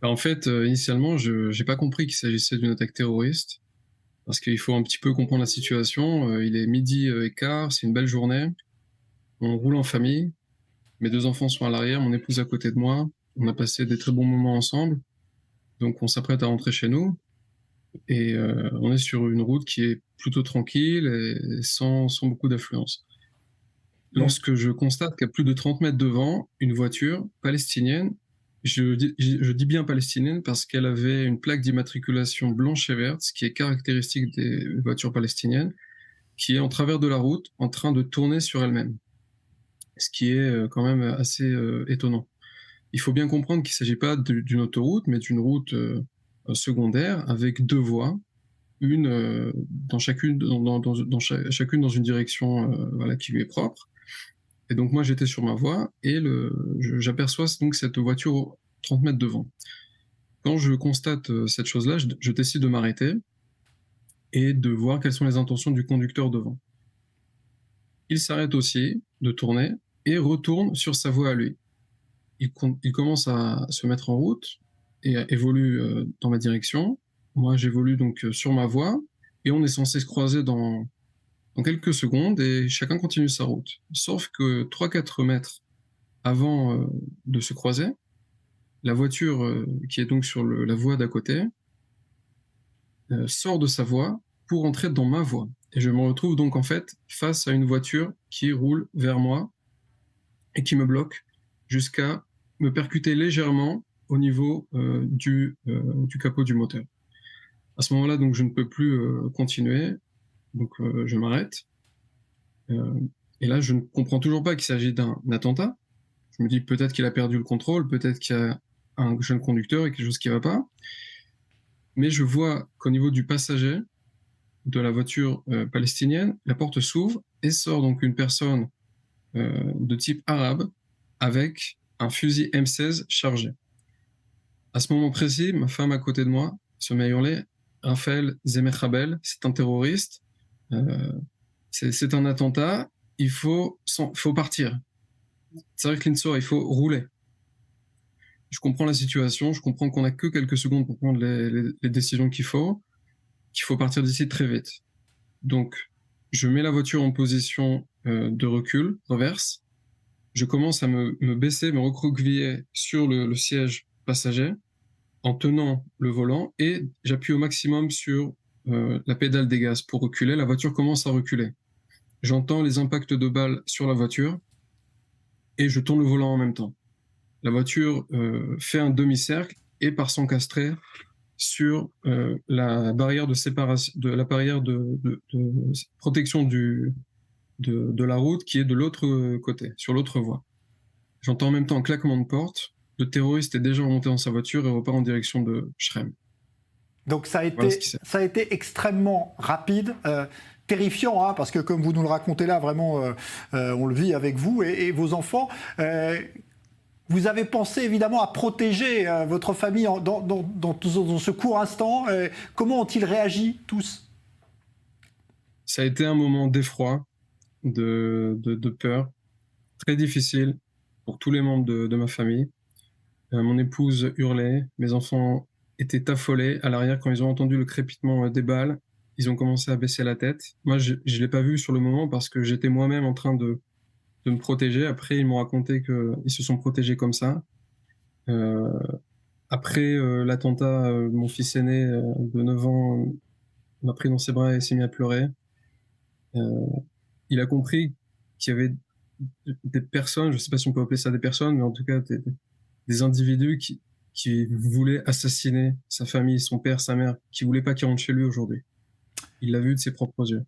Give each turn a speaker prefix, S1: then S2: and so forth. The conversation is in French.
S1: Bah, en fait, initialement, je j'ai pas compris qu'il s'agissait d'une attaque terroriste, parce qu'il faut un petit peu comprendre la situation. Il est 12h15, c'est une belle journée. On roule en famille. Mes 2 enfants sont à l'arrière, mon épouse à côté de moi. On a passé des très bons moments ensemble, donc on s'apprête à rentrer chez nous et on est sur une route qui est plutôt tranquille et sans beaucoup d'affluence.
S2: Donc,
S1: Lorsque je constate qu'à plus de 30 mètres devant, une voiture palestinienne, je dis bien palestinienne parce qu'elle avait une plaque d'immatriculation blanche et verte, ce qui est caractéristique des voitures palestiniennes, qui est en travers de la route, en train de tourner sur elle-même, ce qui est quand même assez étonnant. Il faut bien comprendre qu'il ne s'agit pas d'une autoroute, mais d'une route secondaire avec deux voies, une dans chacune, chacune dans une direction voilà, qui lui est propre. Et donc moi j'étais sur ma voie et j'aperçois donc cette voiture 30 mètres devant. Quand je constate cette chose-là, je décide de m'arrêter et de voir quelles sont les intentions du conducteur devant. Il s'arrête aussi de tourner et retourne sur sa voie à lui. Il commence à se mettre en route et évolue dans ma direction. Moi j'évolue donc sur ma voie et on est censé se croiser dans quelques secondes et chacun continue sa route. Sauf que 3-4 mètres avant de se croiser, la voiture qui est donc sur la voie d'à côté sort de sa voie pour entrer dans ma voie. Et je me retrouve donc en fait face à une voiture qui roule vers moi et qui me bloque jusqu'à me percuter légèrement au niveau du capot du moteur. À ce moment-là, donc je ne peux plus continuer, donc je m'arrête. Euh, et là, je ne comprends toujours pas qu'il s'agit d'un attentat. Je me dis peut-être qu'il a perdu le contrôle, peut-être qu'il y a un jeune conducteur et quelque chose qui ne va pas. Mais je vois qu'au niveau du passager de la voiture palestinienne, la porte s'ouvre et sort donc une personne de type arabe avec un fusil M16 chargé. À ce moment précis, ma femme à côté de moi se met à hurler Raphaël Zemechabel, c'est un terroriste, euh, c'est un attentat, faut partir. C'est vrai que l'Insoa, il faut rouler. Je comprends la situation, je comprends qu'on n'a que quelques secondes pour prendre les décisions qu'il faut partir d'ici très vite. Donc, je mets la voiture en position de recul, reverse. Je commence à me baisser, me recroqueviller sur le siège passager en tenant le volant et j'appuie au maximum sur la pédale des gaz pour reculer. La voiture commence à reculer. J'entends les impacts de balles sur la voiture et je tourne le volant en même temps. La voiture fait un demi-cercle et part s'encastrer sur la barrière de séparation, de la barrière de protection de la route qui est de l'autre côté, sur l'autre voie. J'entends en même temps un claquement de porte. Le terroriste est déjà remonté dans sa voiture et repart en direction de Shrem.
S2: donc
S1: Voilà ce qui s'est.
S2: ça a été extrêmement rapide, terrifiant, hein, parce que comme vous nous le racontez là, vraiment, on le vit avec vous et vos enfants. Vous avez pensé évidemment à protéger votre famille dans ce court instant. Comment ont-ils réagi tous?
S1: Ça a été un moment d'effroi, de peur, très difficile pour tous les membres de ma famille. Mon épouse hurlait, mes enfants étaient affolés à l'arrière quand ils ont entendu le crépitement des balles. Ils ont commencé à baisser la tête. Moi, je ne l'ai pas vu sur le moment parce que j'étais moi-même en train de me protéger. Après, ils m'ont raconté qu'ils se sont protégés comme ça. Euh, Après l'attentat, mon fils aîné de 9 ans m'a pris dans ses bras et s'est mis à pleurer. Euh, il a compris qu'il y avait des personnes, je ne sais pas si on peut appeler ça des personnes, mais en tout cas des individus qui voulaient assassiner sa famille, son père, sa mère, qui ne voulaient pas qu'il rentre chez lui aujourd'hui. Il l'a vu de ses propres yeux.